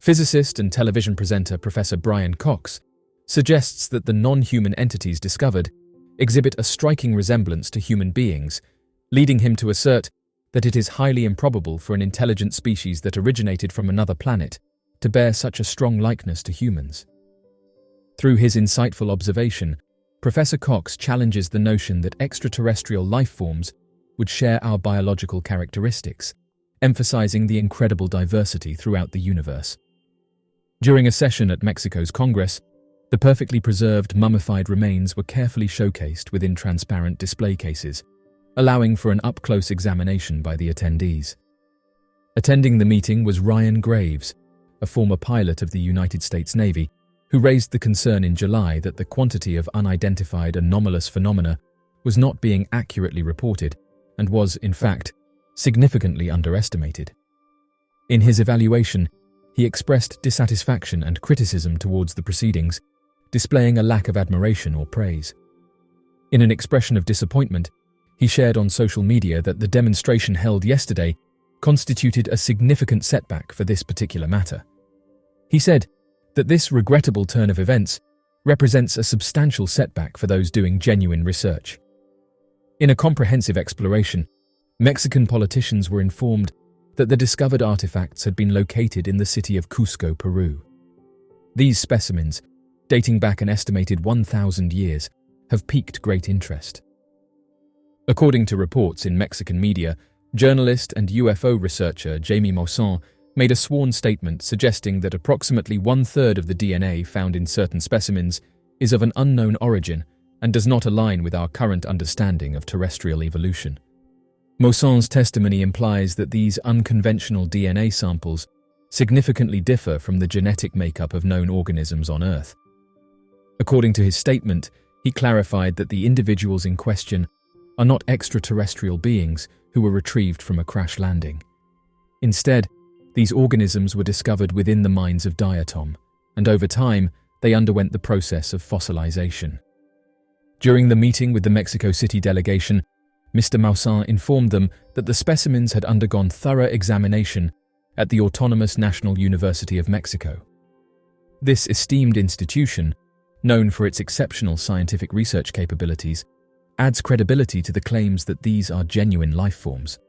Physicist and television presenter Professor Brian Cox suggests that the non-human entities discovered exhibit a striking resemblance to human beings, leading him to assert that it is highly improbable for an intelligent species that originated from another planet to bear such a strong likeness to humans. Through his insightful observation, Professor Cox challenges the notion that extraterrestrial life forms would share our biological characteristics, emphasizing the incredible diversity throughout the universe. During a session at Mexico's Congress, the perfectly preserved mummified remains were carefully showcased within transparent display cases, allowing for an up-close examination by the attendees. Attending the meeting was Ryan Graves, a former pilot of the United States Navy, who raised the concern in July that the quantity of unidentified anomalous phenomena was not being accurately reported and was, in fact, significantly underestimated. In his evaluation, he expressed dissatisfaction and criticism towards the proceedings, displaying a lack of admiration or praise. In an expression of disappointment, he shared on social media that the demonstration held yesterday constituted a significant setback for this particular matter. He said that this regrettable turn of events represents a substantial setback for those doing genuine research. In a comprehensive exploration, Mexican politicians were informed that the discovered artifacts had been located in the city of Cusco, Peru. These specimens, dating back an estimated 1,000 years, have piqued great interest. According to reports in Mexican media, journalist and UFO researcher Jaime Maussan made a sworn statement suggesting that approximately one-third of the DNA found in certain specimens is of an unknown origin and does not align with our current understanding of terrestrial evolution. Maussan's testimony implies that these unconventional DNA samples significantly differ from the genetic makeup of known organisms on Earth. According to his statement, he clarified that the individuals in question are not extraterrestrial beings who were retrieved from a crash landing. Instead, these organisms were discovered within the mines of diatom, and over time, they underwent the process of fossilization. During the meeting with the Mexico City delegation, Mr. Maussan informed them that the specimens had undergone thorough examination at the Autonomous National University of Mexico. This esteemed institution, known for its exceptional scientific research capabilities, adds credibility to the claims that these are genuine life forms.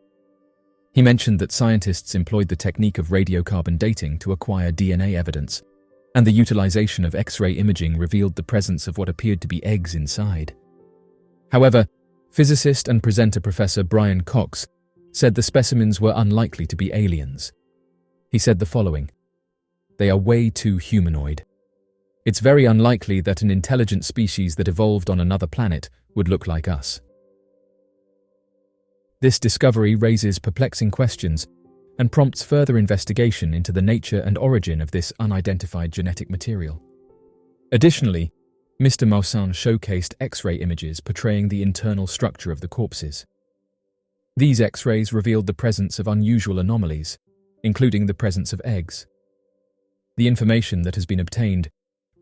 He mentioned that scientists employed the technique of radiocarbon dating to acquire DNA evidence, and the utilization of X-ray imaging revealed the presence of what appeared to be eggs inside. However, physicist and presenter Professor Brian Cox said the specimens were unlikely to be aliens. He said the following: "They are way too humanoid. It's very unlikely that an intelligent species that evolved on another planet would look like us." This discovery raises perplexing questions and prompts further investigation into the nature and origin of this unidentified genetic material. Additionally, Mr. Maussan showcased X-ray images portraying the internal structure of the corpses. These X-rays revealed the presence of unusual anomalies, including the presence of eggs. The information that has been obtained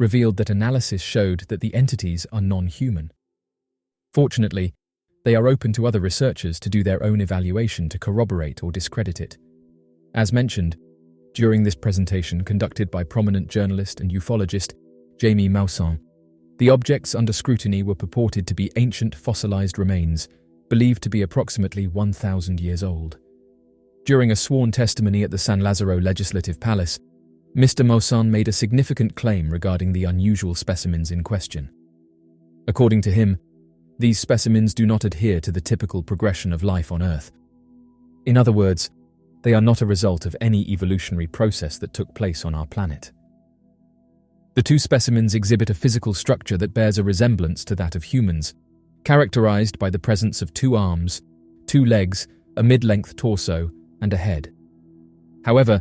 revealed that analysis showed that the entities are non-human. Fortunately, they are open to other researchers to do their own evaluation to corroborate or discredit it. As mentioned, during this presentation conducted by prominent journalist and ufologist Jaime Maussan, the objects under scrutiny were purported to be ancient fossilized remains, believed to be approximately 1,000 years old. During a sworn testimony at the San Lazaro Legislative Palace, Mr. Maussan made a significant claim regarding the unusual specimens in question. According to him, these specimens do not adhere to the typical progression of life on Earth. In other words, they are not a result of any evolutionary process that took place on our planet. The two specimens exhibit a physical structure that bears a resemblance to that of humans, characterized by the presence of 2 arms, 2 legs, a mid-length torso, and a head. However,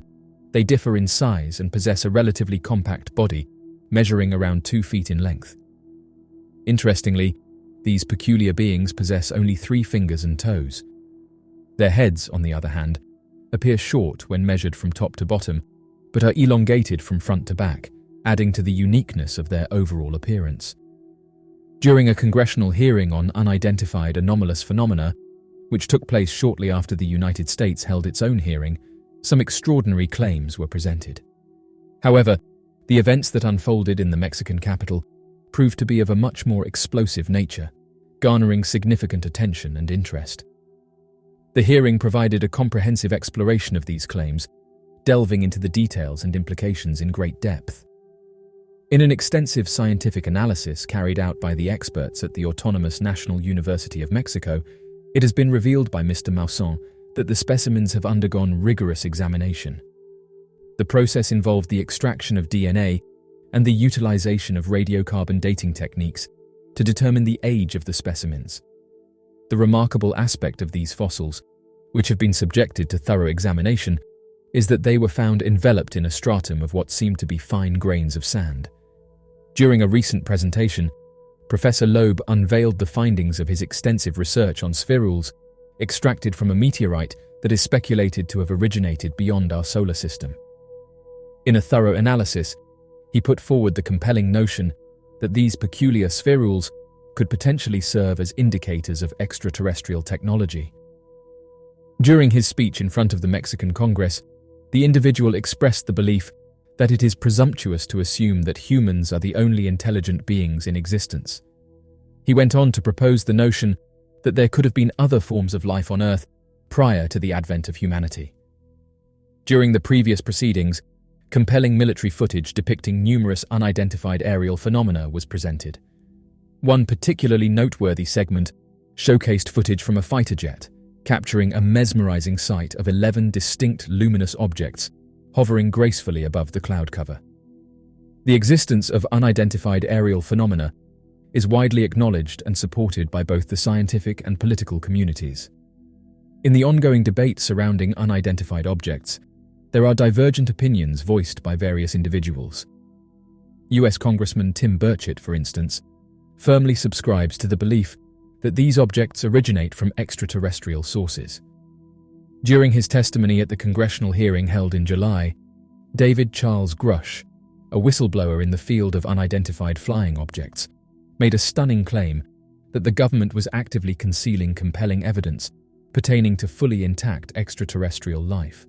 they differ in size and possess a relatively compact body, measuring around 2 feet in length. Interestingly, these peculiar beings possess only 3 fingers and toes. Their heads, on the other hand, appear short when measured from top to bottom, but are elongated from front to back, adding to the uniqueness of their overall appearance. During a congressional hearing on unidentified anomalous phenomena, which took place shortly after the United States held its own hearing, some extraordinary claims were presented. However, the events that unfolded in the Mexican capital proved to be of a much more explosive nature, garnering significant attention and interest. The hearing provided a comprehensive exploration of these claims, delving into the details and implications in great depth. In an extensive scientific analysis carried out by the experts at the Autonomous National University of Mexico, it has been revealed by Mr. Maussan that the specimens have undergone rigorous examination. The process involved the extraction of DNA and the utilization of radiocarbon dating techniques to determine the age of the specimens. The remarkable aspect of these fossils, which have been subjected to thorough examination, is that they were found enveloped in a stratum of what seemed to be fine grains of sand. During a recent presentation, Professor Loeb unveiled the findings of his extensive research on spherules extracted from a meteorite that is speculated to have originated beyond our solar system. In a thorough analysis, he put forward the compelling notion that these peculiar spherules could potentially serve as indicators of extraterrestrial technology. During his speech in front of the Mexican Congress, the individual expressed the belief that it is presumptuous to assume that humans are the only intelligent beings in existence. He went on to propose the notion that there could have been other forms of life on Earth prior to the advent of humanity. During the previous proceedings, compelling military footage depicting numerous unidentified aerial phenomena was presented. One particularly noteworthy segment showcased footage from a fighter jet, capturing a mesmerizing sight of 11 distinct luminous objects hovering gracefully above the cloud cover. The existence of unidentified aerial phenomena is widely acknowledged and supported by both the scientific and political communities. In the ongoing debate surrounding unidentified objects, there are divergent opinions voiced by various individuals. US Congressman Tim Burchett, for instance, firmly subscribes to the belief that these objects originate from extraterrestrial sources. During his testimony at the congressional hearing held in July, David Charles Grush, a whistleblower in the field of unidentified flying objects, made a stunning claim that the government was actively concealing compelling evidence pertaining to fully intact extraterrestrial life.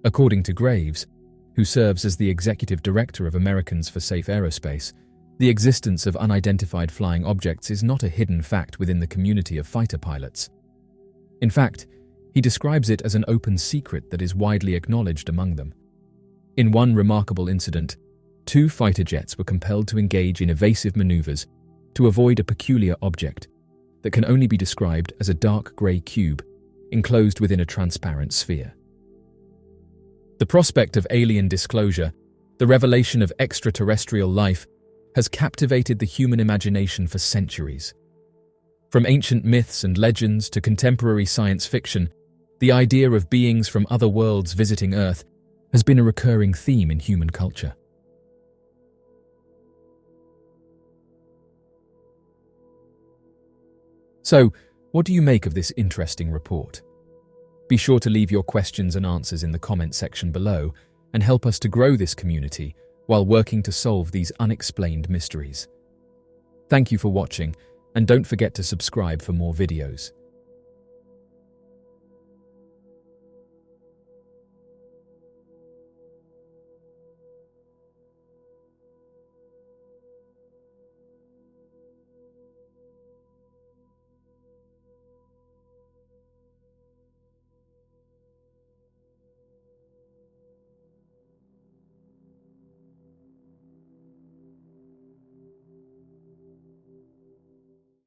According to Graves, who serves as the executive director of Americans for Safe Aerospace, the existence of unidentified flying objects is not a hidden fact within the community of fighter pilots. In fact, he describes it as an open secret that is widely acknowledged among them. In one remarkable incident, 2 fighter jets were compelled to engage in evasive maneuvers to avoid a peculiar object that can only be described as a dark grey cube enclosed within a transparent sphere. The prospect of alien disclosure, the revelation of extraterrestrial life, has captivated the human imagination for centuries. From ancient myths and legends to contemporary science fiction, the idea of beings from other worlds visiting Earth has been a recurring theme in human culture. So, what do you make of this interesting report? Be sure to leave your questions and answers in the comment section below and help us to grow this community while working to solve these unexplained mysteries. Thank you for watching, and don't forget to subscribe for more videos.